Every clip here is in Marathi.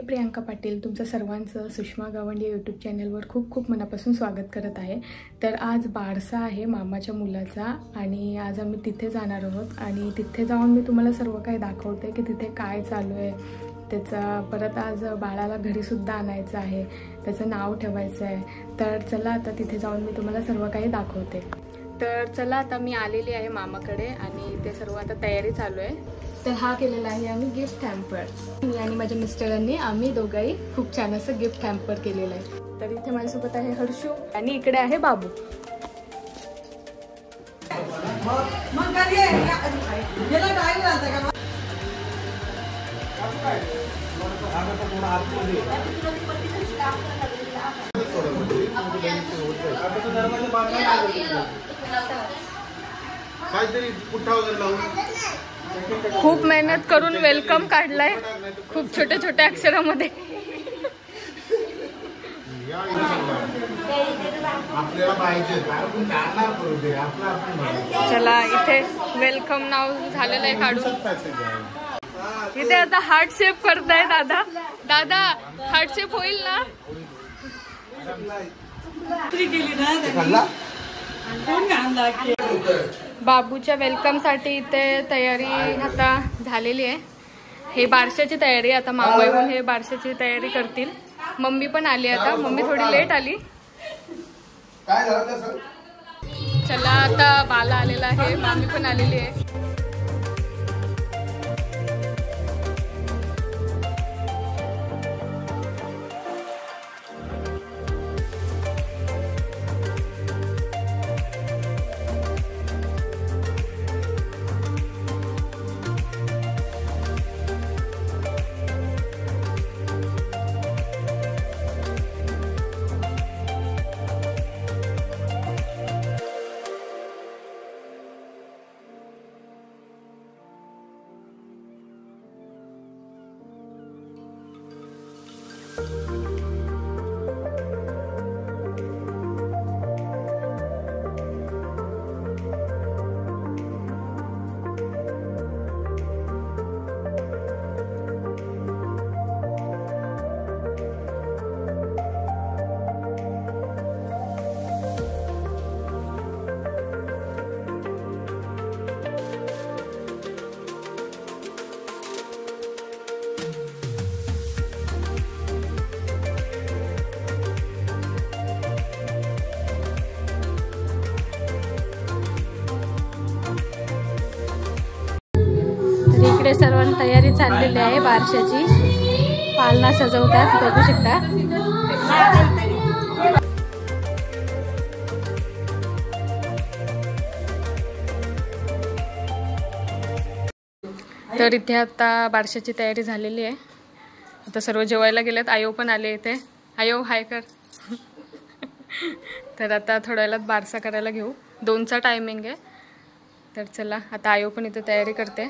प्रियांका पाटील तुमचं सर्वांचं सुषमा गावंडी या यूट्यूब चॅनलवर खूप खूप मनापासून स्वागत करत आहे। तर आज बारसा आहे मामाच्या मुलाचा आणि आज आम्ही तिथे जाणार आहोत आणि तिथे जाऊन मी तुम्हाला सर्व काही दाखवते की तिथे काय चालू आहे त्याचा। परत आज बाळाला घरीसुद्धा आणायचं आहे, त्याचं नाव ठेवायचं आहे। तर चला आता तिथे जाऊन मी तुम्हाला सर्व काही दाखवते। तर चला आता मी आलेली आहे मामाकडे आणि ते सर्व आता तयारी चालू आहे। तर हा केलेला आहे आम्ही गिफ्ट हॅम्पर, मी आणि माझ्या मिस्टरांनी आम्ही दोघंही खूप छान असं गिफ्ट हॅम्पर केलेलं आहे। तर इथे माझ्यासोबत आहे हर्षू आणि इकडे आहे बाबू। खूप मेहनत करून वेलकम काढलाय, खूप छोट्या छोट्या अक्षरामध्ये। चला इथे वेलकम नाव झालेलं आहे काढून। इथे आता हार्ट शेप करताय दादा। दादा हार्ट शेप होईल ना? बाबूच्या वेलकम साठी इथे तयारी आता झालेली आहे। हे बारशाची तयारी आता मामा येऊन हे बारशाची तयारी करतील। मम्मी पण आली आता, मम्मी थोडी लेट आली। चला आता बाला आलेला आहे, मामी पण आलेली आहे। इकडे सर्वांची तयारी चाललेली आहे बारशाची। पालना सजवतात, बघू शकता। तर इथे आता बारशाची तयारी झालेली आहे। आता सर्व जेवायला गेलेत, आयो पण आले इथे। आयो हाय कर। तर आता थोड्या वेळात बारसा करायला घेऊ, 2चा टायमिंग आहे। तर चला आता आयो पण इथे तयारी करते।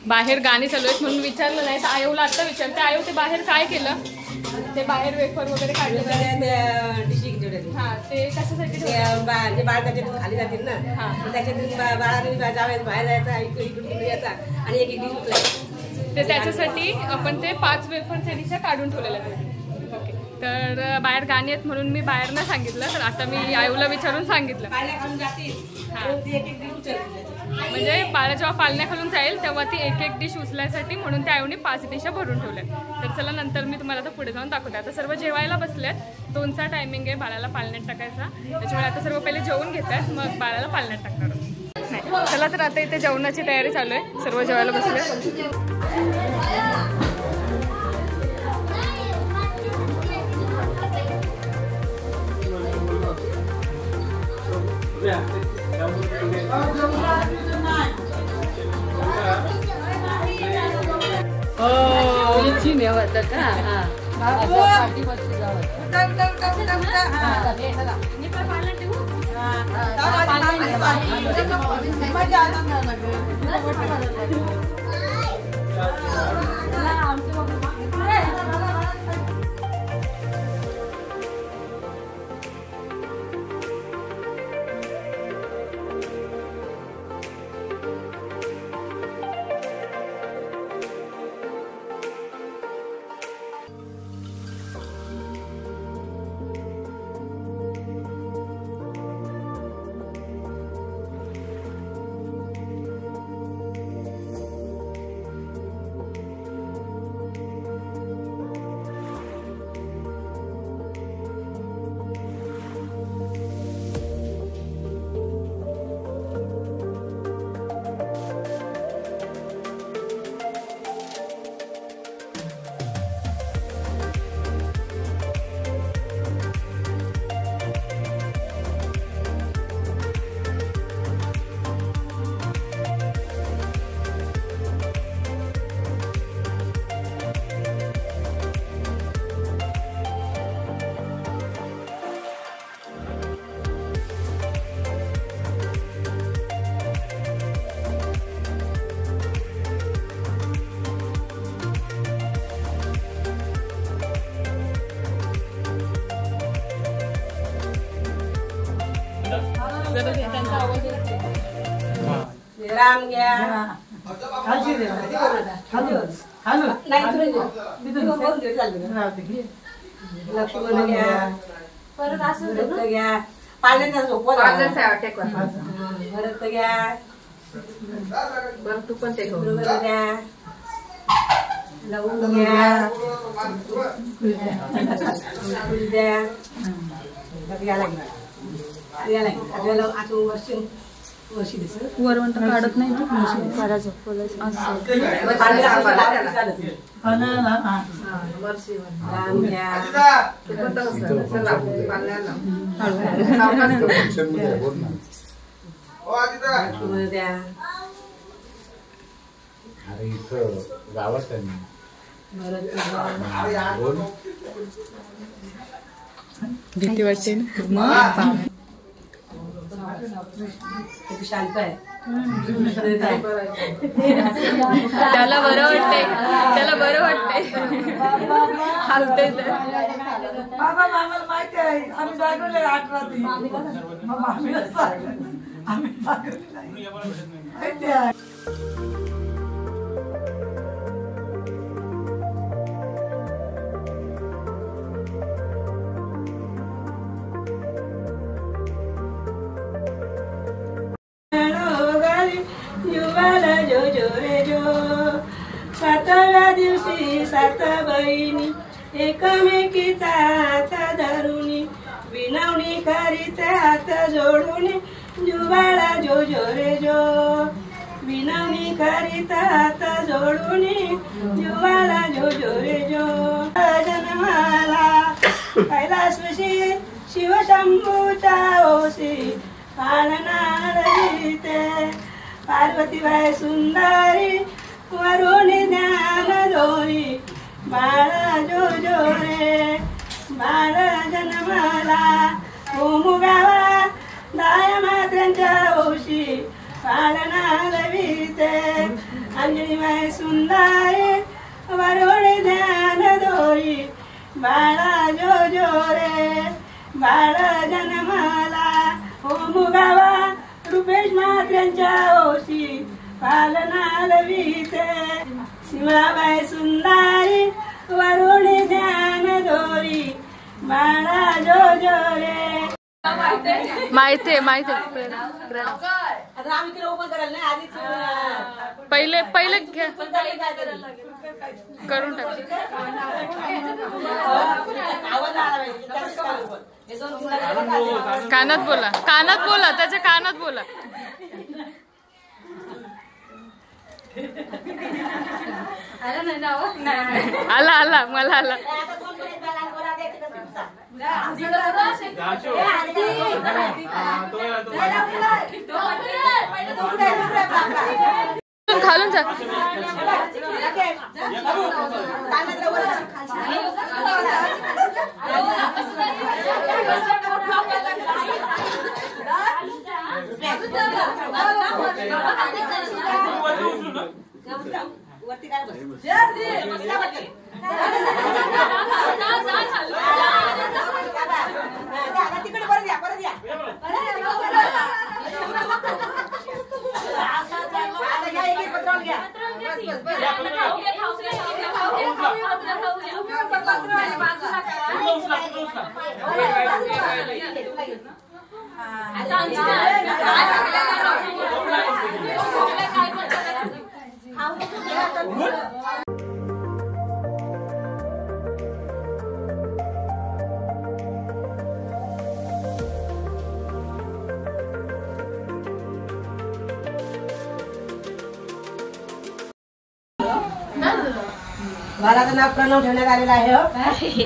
बाहेर गाणी चालू आहेत म्हणून विचारलं नाही, तर आयोला आता विचारते। आयो ते बाहेर काय केलं? ते बाहेर वेफर वगैरे काढले हा, ते कशासाठी? बाळ त्याच्यातून खाली जातील ना, त्याच्यातून बाळाने बाहेर जायचा, इकडून यायचा आणि एक डिश उचलायचा। ते त्याच्यासाठी आपण ते 5 वेफर त्या दिवशी काढून ठेवलेले आहेत। ओके, तर बाहेर गाणी आहेत म्हणून मी बाहेर नाही सांगितलं, तर आता मी आयोला विचारून सांगितलं। म्हणजे बाळा जेव्हा पालण्या खालून जाईल तेव्हा ती एक एक डिश उचलायसाठी म्हणून त्या आयोने 5 डिशा भरून ठेवल्या। तर चला नंतर मी तुम्हाला आता पुढे जाऊन दाखवते। आता सर्व जेवायला बसलेत, 2चा टायमिंग आहे बाळाला पालण्यात टाकायचा, त्याच्यामुळे आता सर्व पहिले जेवून घेतात, मग बाळाला पालण्यात टाकणार नाही। चला तर आता इथे जेवणाची तयारी चालू आहे, सर्व जेवायला बसले। राम घ्या लक्ष्मण घ्या भरत घ्या पाण्याचा झोपवा भरत घ्या तू पण ते घ्या लवंग घ्या वरवंट काढत नाही अरे इथं गावात भीती वाटते शांत आहे त्याला बरं वाटतंय त्याला बरं वाटतंय हलतंय बाबा मामाला माहिती आहे आम्ही जागवले 8 रात्री मामीला सांगितलं आम्ही जागवले सातव्या दिवशी 7 बहिणी एकमेकीचा हात धरुनी विनवणी करीत हात जोडून जुबाळा जो जो रे जो विनवणी करीत हात जोडून जुबाळा जो जो रे जो जन्माला कैलासवशी शिवशंभूच्या ओशी पालनार गीते पार्वतीबाई सुंदरी वरुण ज्ञान दोरी बाळा जो जो रे बाळ जन्माला मुगावा दाया मात्र्यांच्या ओशी पालना लविते अंजनीबाई सुंदरी वरुण ज्ञान दोरी बाळा जो जो रे बाळ जन्माला मुगावा रुपेश मात्र्यांच्या ओशी पालना लविते सीमाबाई सुंदरी वरुण ध्यान दोरी बाळा जो जो रे माहिती आता आम्ही तिला ओपन करायला नाही आधीच पहिले घ्या करून टाक आवाज आला पाहिजे कानात बोला त्याच्या कानात बोला आला मला आला खालून जा वरती काय बस तिकडे परत या परत या पत्रावल घ्या बाळाचं नाव प्रणव ठेवण्यात आलेलं आहे.